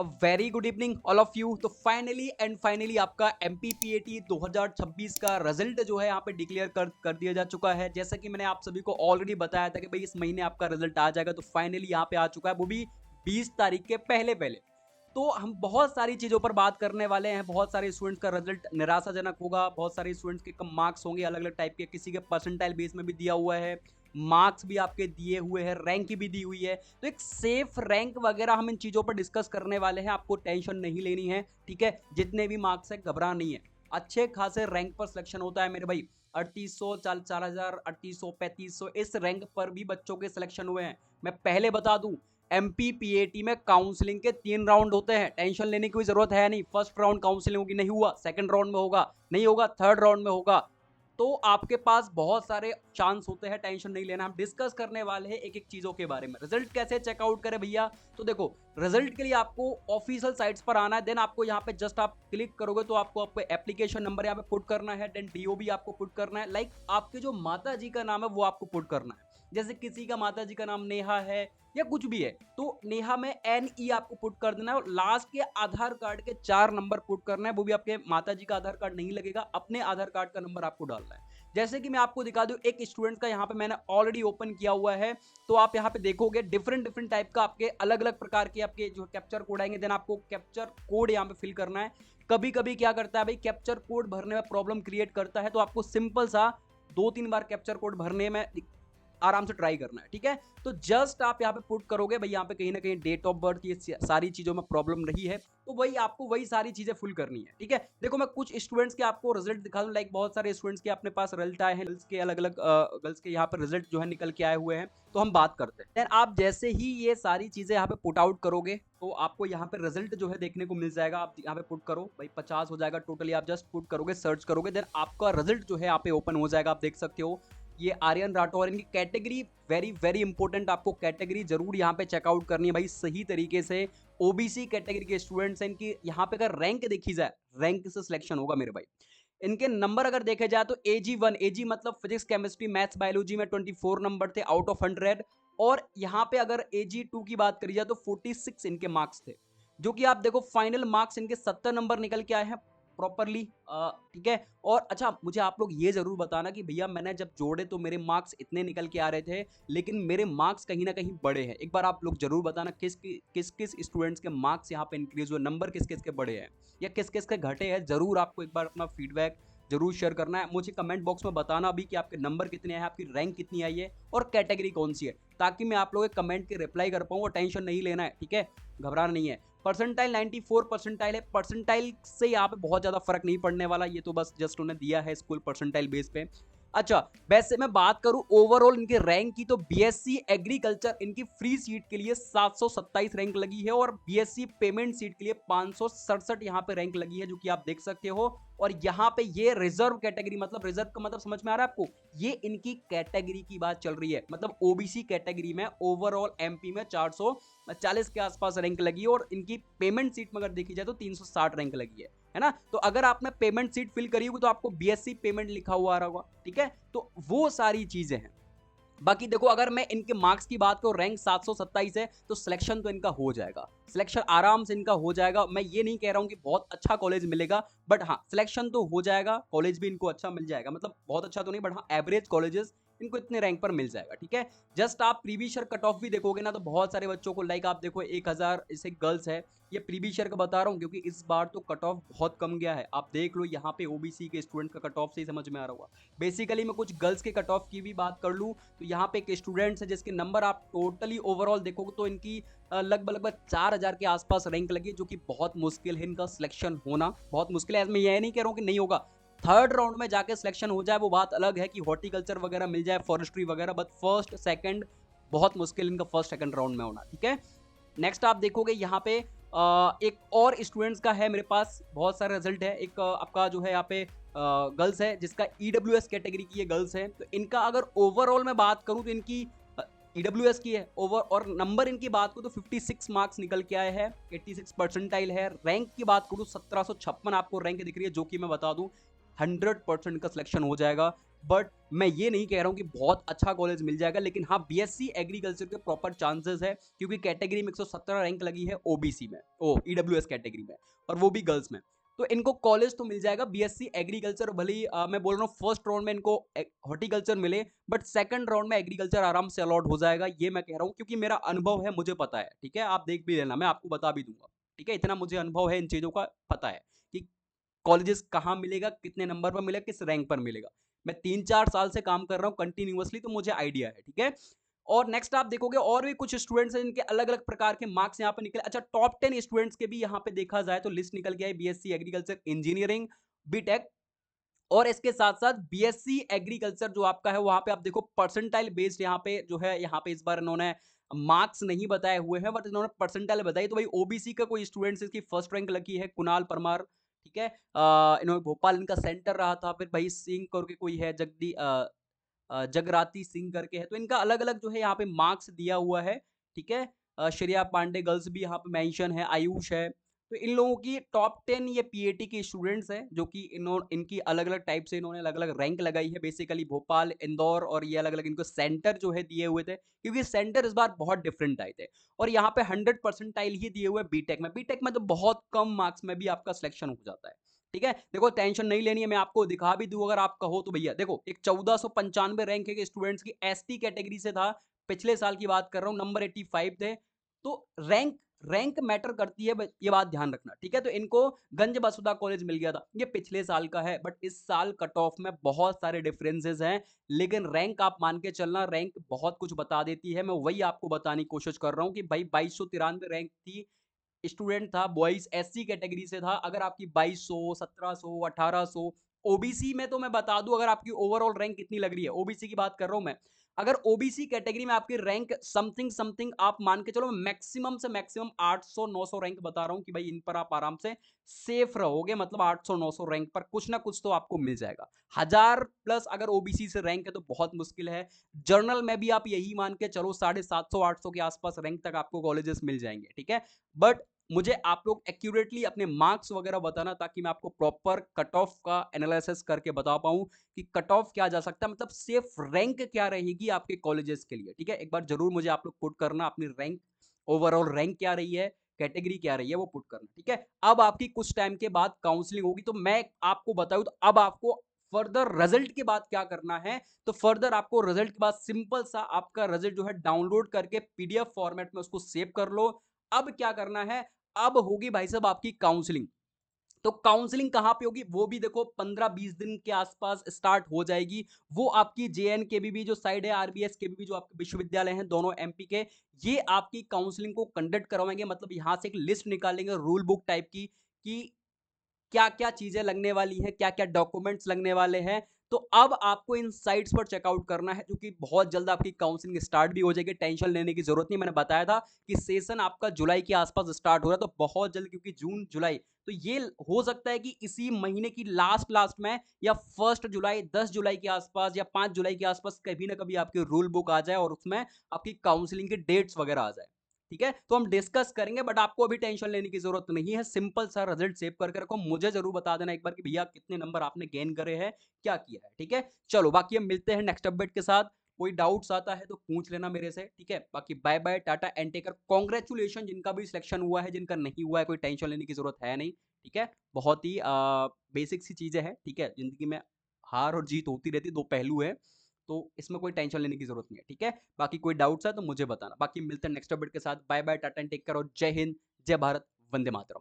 Very good evening all of you. तो finally आपका MPPAT 2026 का रिजल्ट जो है यहाँ पे डिक्लेयर कर दिया जा चुका है। जैसा कि मैंने आप सभी को ऑलरेडी बताया था कि भाई इस महीने आपका रिजल्ट आ जाएगा, तो फाइनली यहाँ पे आ चुका है, वो भी 20 तारीख के पहले पहले। तो हम बहुत सारी चीज़ों पर बात करने वाले हैं। बहुत सारे स्टूडेंट्स का रिजल्ट निराशाजनक होगा, बहुत सारे स्टूडेंट्स के कम मार्क्स होंगे अलग अलग टाइप के, किसी के परसेंटाइल बेस में भी दिया हुआ है, मार्क्स भी आपके दिए हुए हैं, रैंक भी दी हुई है। तो एक सेफ रैंक वगैरह हम इन चीज़ों पर डिस्कस करने वाले हैं। आपको टेंशन नहीं लेनी है, ठीक है। जितने भी मार्क्स है घबरा नहीं है, अच्छे खासे रैंक पर सिलेक्शन होता है मेरे भाई। 3800 4000 3800 3500 इस रैंक पर भी बच्चों के सिलेक्शन हुए हैं। मैं पहले बता दूं, MPPAT में काउंसलिंग के 3 राउंड होते हैं, टेंशन लेने की कोई जरूरत है नहीं। फर्स्ट राउंड काउंसलिंग होगी, नहीं हुआ सेकंड राउंड में होगा, नहीं होगा थर्ड राउंड में होगा। तो आपके पास बहुत सारे चांस होते हैं, टेंशन नहीं लेना। हम डिस्कस करने वाले हैं एक एक चीजों के बारे में। रिजल्ट कैसे चेकआउट करें भैया, तो देखो रिजल्ट के लिए आपको ऑफिशियल साइट्स पर आना है। देन आपको यहाँ पे जस्ट आप क्लिक करोगे तो आपको एप्लीकेशन नंबर यहाँ पे पुट करना है, देन DOB आपको पुट करना है। लाइक आपके जो माता जी का नाम है वो आपको पुट करना है। जैसे किसी का माता जी का नाम नेहा है या कुछ भी है, तो नेहा में NE आपको पुट कर देना है, और लास्ट के आधार कार्ड के 4 नंबर पुट करना है। वो भी आपके माता जी का आधार कार्ड नहीं लगेगा, अपने आधार कार्ड का नंबर आपको डालना है। जैसे कि मैं आपको दिखा दूं, एक स्टूडेंट का यहाँ पे मैंने ऑलरेडी ओपन किया हुआ है। तो आप यहाँ पे देखोगे डिफरेंट टाइप का आपके अलग अलग प्रकार के आपके जो कैप्चर कोड आएंगे। देन आपको कैप्चर कोड यहाँ पे फिल करना है। कभी कभी क्या करता है भाई, कैप्चर कोड भरने में प्रॉब्लम क्रिएट करता है, तो आपको सिंपल सा 2-3 बार कैप्चर कोड भरने में आराम से ट्राई करना है, ठीक है। तो जस्ट आप यहाँ पे पुट करोगे भाई, यहाँ पे कहीं ना कहीं डेट ऑफ बर्थ, ये सारी चीजों में प्रॉब्लम रही है, तो वही आपको वही सारी चीजें फुल करनी है, ठीक है। देखो मैं कुछ स्टूडेंट्स के आपको रिजल्ट दिखा दूं। लाइक बहुत सारे स्टूडेंट्स के अपने पास रिजल्ट आए हैं, गर्ल्स के अलग अलग गर्ल्स के यहाँ पे रिजल्ट जो है निकल के आए हुए हैं। तो हम बात करते हैं। Then आप जैसे ही ये सारी चीजें यहाँ पे पुट आउट करोगे तो आपको यहाँ पे रिजल्ट जो है देखने को मिल जाएगा। आप यहाँ पे पुट करो भाई, 50 हो जाएगा टोटली। आप जस्ट पुट करोगे, सर्च करोगे, देन आपका रिजल्ट जो है यहाँ पे ओपन हो जाएगा। आप देख सकते हो ये आर्यन राठौर, इनकी कैटेगरी वेरी वेरी इंपॉर्टेंट। आपको कैटेगरी जरूर यहाँ पे चेकआउट करनी है भाई सही तरीके से। OBC कैटेगरी के स्टूडेंट्स हैं, इनकी यहाँ पे अगर रैंक देखी जाए, रैंक से सिलेक्शन होगा मेरे भाई। इनके नंबर अगर देखे जाए तो AG1, AG मतलब फिजिक्स केमिस्ट्री मैथ्स बायोलॉजी में 24 नंबर थे आउट ऑफ 100। और यहाँ पे अगर AG2 की बात करी जाए तो 46 इनके मार्क्स थे, जो कि आप देखो फाइनल मार्क्स इनके 70 नंबर निकल के आए हैं प्रॉपरली, ठीक है। और अच्छा, मुझे आप लोग ये जरूर बताना कि भैया मैंने जब जोड़े तो मेरे मार्क्स इतने निकल के आ रहे थे, लेकिन मेरे मार्क्स कहीं ना कहीं बड़े हैं। एक बार आप लोग जरूर बताना किस किस स्टूडेंट्स के मार्क्स यहाँ पे इंक्रीज हुए, नंबर किस किस के बड़े हैं या किस किस के घटे हैं। जरूर आपको एक बार अपना फीडबैक जरूर शेयर करना है। मुझे कमेंट बॉक्स में बताना भी कि आपके नंबर कितने हैं, आपकी रैंक कितनी आई है और कैटेगरी कौन सी है, ताकि मैं आप लोगों के कमेंट के रिप्लाई कर पाऊँ। और टेंशन नहीं लेना है, ठीक है, घबराना नहीं है। परसेंटाइल 94 परसेंटाइल है। परसेंटाइल से यहाँ पे बहुत ज्यादा फर्क नहीं पड़ने वाला, ये तो बस जस्ट उन्हें दिया है स्कूल परसेंटाइल बेस पे। अच्छा, वैसे मैं बात करूं ओवरऑल इनके रैंक की, तो BSc एग्रीकल्चर इनकी फ्री सीट के लिए 727 रैंक लगी है, और BSc पेमेंट सीट के लिए 567 यहाँ पे रैंक लगी है, जो कि आप देख सकते हो। और यहाँ पे ये रिजर्व कैटेगरी, मतलब रिजर्व का मतलब समझ में आ रहा है आपको, ये इनकी कैटेगरी की बात चल रही है। मतलब OBC कैटेगरी में ओवरऑल MP में 440 के आसपास रैंक लगी है, और इनकी पेमेंट सीट में अगर देखी जाए तो 360 रैंक लगी है ना। तो अगर आपने पेमेंट सीट फिल करी होगी तो आपको BSc पेमेंट लिखा हुआ आ रहा होगा, ठीक है। तो वो सारी चीजें हैं। बाकी देखो, अगर मैं इनके मार्क्स की बात करूं, रैंक 727 है, तो सिलेक्शन तो इनका हो जाएगा, सिलेक्शन आराम से इनका हो जाएगा। मैं ये नहीं कह रहा हूं कि बहुत अच्छा कॉलेज मिलेगा, बट हाँ सिलेक्शन तो हो जाएगा, कॉलेज भी इनको अच्छा मिल जाएगा। मतलब बहुत अच्छा तो नहीं, बट हाँ एवरेज कॉलेजेस इनको इतने रैंक पर मिल जाएगा, ठीक है। जस्ट आप प्रीवियस ईयर कट ऑफ भी देखोगे ना, तो बहुत सारे बच्चों को, लाइक आप देखो 1000 इसे गर्ल्स है, ये प्रीवियस ईयर का बता रहा हूँ क्योंकि इस बार तो कट ऑफ बहुत कम गया है। आप देख लो यहाँ पे OBC के स्टूडेंट का कट ऑफ से ही समझ में आ रहा होगा। बेसिकली मैं कुछ गर्ल्स के कट ऑफ की भी बात कर लूँ, तो यहाँ पे एक स्टूडेंट्स है जिसके नंबर आप टोटली ओवरऑल देखोगे तो इनकी लगभग 4000 के आसपास रैंक लगी, जो कि बहुत मुश्किल है इनका सिलेक्शन होना, बहुत मुश्किल है। मैं ये नहीं कह रहा हूँ कि नहीं होगा, थर्ड राउंड में जाके सिलेक्शन हो जाए वो बात अलग है, कि हॉर्टिकल्चर वगैरह मिल जाए, फॉरेस्ट्री वगैरह, बट फर्स्ट सेकंड बहुत मुश्किल इनका फर्स्ट सेकंड राउंड में होना, ठीक है। नेक्स्ट आप देखोगे यहाँ पे एक और स्टूडेंट्स का है मेरे पास, बहुत सारे रिजल्ट है। एक आपका जो है यहाँ पे गर्ल्स है जिसका EWS कैटेगरी की ये गर्ल्स है। तो इनका अगर ओवरऑल में बात करूँ तो इनकी EWS की है ओवर, और नंबर इनकी बात करूँ तो 56 मार्क्स निकल के आए हैं, 86 परसेंटाइल है। रैंक की बात करूँ 1756 आपको रैंक दिख रही है, जो कि मैं बता दूं 100% का सिलेक्शन हो जाएगा। बट मैं ये नहीं कह रहा हूँ कि बहुत अच्छा कॉलेज मिल जाएगा, लेकिन हाँ बीएससी एग्रीकल्चर के प्रॉपर चांसेस है, क्योंकि कैटेगरी में 117 रैंक लगी है ओबीसी में, ओ ईडब्ल्यूएस कैटेगरी में, और वो भी गर्ल्स में। तो इनको कॉलेज तो मिल जाएगा बीएससी एग्रीकल्चर, भले ही मैं बोल रहा हूँ फर्स्ट राउंड में इनको हॉर्टिकल्चर मिले, बट सेकंड राउंड में एग्रीकल्चर आराम से अलॉट हो जाएगा, ये मैं कह रहा हूँ, क्योंकि मेरा अनुभव है, मुझे पता है। ठीक है, आप देख भी लेना, मैं आपको बता भी दूंगा। ठीक है, इतना मुझे अनुभव है, इन चीजों का पता है कि कॉलेजेस कहाँ मिलेगा, कितने नंबर पर मिलेगा, किस रैंक पर मिलेगा। मैं 3-4 साल से काम कर रहा हूँ कंटिन्यूअसली, तो मुझे आइडिया है। ठीक है, और नेक्स्ट आप देखोगे और भी कुछ स्टूडेंट्स हैं जिनके अलग अलग प्रकार के मार्क्स यहाँ पे निकले। अच्छा, टॉप 10 स्टूडेंट्स के भी यहाँ पे देखा जाए तो लिस्ट निकल गया है, बीएससी एग्रीकल्चर इंजीनियरिंग, बीटेक, और इसके साथ साथ बीएससी एग्रीकल्चर जो आपका है वहां पे आप देखो परसेंटाइल बेस्ड यहाँ पे जो है, यहाँ पे इस बार इन्होंने मार्क्स नहीं बताए हुए हैं, बट इन्होंने परसेंटाइल बताई। तो भाई ओबीसी का कोई स्टूडेंट इसकी फर्स्ट रैंक लगी है, कुणाल परमार। ठीक है, इन्होंने भोपाल इनका सेंटर रहा था। फिर भाई सिंह करके कोई है, जगराती सिंह करके है। तो इनका अलग अलग जो है यहाँ पे मार्क्स दिया हुआ है। ठीक है, श्रेया पांडे गर्ल्स भी यहाँ पे मेंशन है, आयुष है। तो इन लोगों की टॉप 10 ये पीएटी के स्टूडेंट्स हैं, जो कि इनकी अलग अलग टाइप से इन्होंने अलग अलग रैंक लगाई है। बेसिकली भोपाल, इंदौर, और ये अलग अलग इनको सेंटर जो है दिए हुए थे, क्योंकि सेंटर इस बार बहुत डिफरेंट आए थे। और यहाँ पे 100% ही दिए हुए बीटेक में। बीटेक में तो बहुत कम मार्क्स में भी आपका सिलेक्शन हो जाता है। ठीक है, देखो टेंशन नहीं लेनी है, मैं आपको दिखा भी दूं अगर आप कहो तो। भैया देखो, एक 1495 रैंक के स्टूडेंट्स की एसटी कैटेगरी से था, पिछले साल की बात कर रहा हूं, नंबर 85 थे। तो रैंक रैंक मैटर करती है, ये बात ध्यान रखना। ठीक है, तो इनको गंज बसुदा कॉलेज मिल गया था, ये पिछले साल का है, बट इस साल कट ऑफ में बहुत सारे डिफरेंसेस हैं। लेकिन रैंक आप मान के चलना, रैंक बहुत कुछ बता देती है। मैं वही आपको बताने की कोशिश कर रहा हूं कि भाई 2293 रैंक थी, स्टूडेंट था, बॉयज एससी कैटेगरी से था। अगर आपकी 2200, 1700, 1800 ओबीसी में, तो मैं बता दूं अगर आपकी ओवरऑल रैंक कितनी लग रही है, ओबीसी की बात कर रहा हूं मैं। अगर ओबीसी कैटेगरी में आपकी रैंक समथिंग समथिंग आप मान के चलो, मैक्सिमम से मैक्सिमम 800 900 रैंक बता रहा हूं कि भाई इन पर आप आराम से सेफ रहोगे। मतलब 800 900 रैंक पर कुछ ना कुछ तो आपको मिल जाएगा। 1000+ अगर ओबीसी से रैंक है तो बहुत मुश्किल है। जर्नल में भी आप यही मान के चलो 750 800 के आसपास रैंक तक आपको कॉलेजेस मिल जाएंगे। ठीक है, बट मुझे आप लोग एक्यूरेटली अपने मार्क्स वगैरह बताना, ताकि मैं आपको प्रॉपर कट ऑफ का एनालिसिस करके बता पाऊं कि कट ऑफ क्या जा सकता है, मतलब सेफ रैंक क्या रहेगी आपके कॉलेजेस के लिए। ठीक है, एक बार जरूर मुझे आप लोग पुट करना अपनी रैंक, ओवरऑल रैंक क्या रही है, कैटेगरी क्या रही है, वो पुट करना। ठीक है, अब आपकी कुछ टाइम के बाद काउंसलिंग होगी, तो मैं आपको बताऊं तो अब आपको फर्दर रिजल्ट के बाद क्या करना है। तो फर्दर आपको रिजल्ट के बाद सिंपल सा आपका रिजल्ट जो है डाउनलोड करके पीडीएफ फॉर्मेट में उसको सेव कर लो। अब क्या करना है, अब होगी भाई साहब आपकी काउंसलिंग। तो काउंसलिंग कहां पे होगी, वो भी देखो 15-20 दिन के आसपास स्टार्ट हो जाएगी। वो आपकी जेएनकेबीबी जो साइड है, आरबीएस केबीबी जो आपके विश्वविद्यालय हैं दोनों एमपी के, ये आपकी काउंसलिंग को कंडक्ट करवाएंगे। मतलब यहां से एक लिस्ट निकालेंगे रूल बुक टाइप की, कि क्या क्या चीजें लगने वाली हैं, क्या क्या डॉक्यूमेंट्स लगने वाले हैं। तो अब आपको इन साइट्स पर चेकआउट करना है, जो कि बहुत जल्द आपकी काउंसलिंग स्टार्ट भी हो जाएगी। टेंशन लेने की जरूरत नहीं, मैंने बताया था कि सेशन आपका जुलाई के आसपास स्टार्ट हो रहा है, तो बहुत जल्द, क्योंकि जून जुलाई, तो ये हो सकता है कि इसी महीने की लास्ट लास्ट में, या 1 जुलाई 10 जुलाई के आसपास, या 5 जुलाई के आसपास कभी ना कभी आपकी रूल बुक आ जाए और उसमें आपकी काउंसलिंग की डेट्स वगैरह आ जाए। ठीक है, तो हम डिस्कस करेंगे, बट आपको अभी टेंशन लेने की जरूरत नहीं है। सिंपल सा रिजल्ट सेव करके रखो, मुझे जरूर बता देना एक बार कि भैया कितने नंबर आपने गेन करे हैं, क्या किया है। ठीक है, चलो बाकी हम मिलते हैं नेक्स्ट अपडेट के साथ। कोई डाउट्स आता है तो पूछ लेना मेरे से। ठीक है, बाकी bye bye, tata and take care. Congratulation जिनका भी सिलेक्शन हुआ है, जिनका नहीं हुआ है कोई टेंशन लेने की जरूरत है नहीं। ठीक है, बहुत ही बेसिक सी चीजें हैं। ठीक है, जिंदगी में हार और जीत होती रहती, दो पहलू है, तो इसमें कोई टेंशन लेने की जरूरत नहीं है। ठीक है, बाकी कोई डाउट्स है तो मुझे बताना। बाकी मिलते हैं नेक्स्ट अपडेट के साथ। Bye bye, tata and take care, और जय हिंद, जय भारत, वंदे मातरम।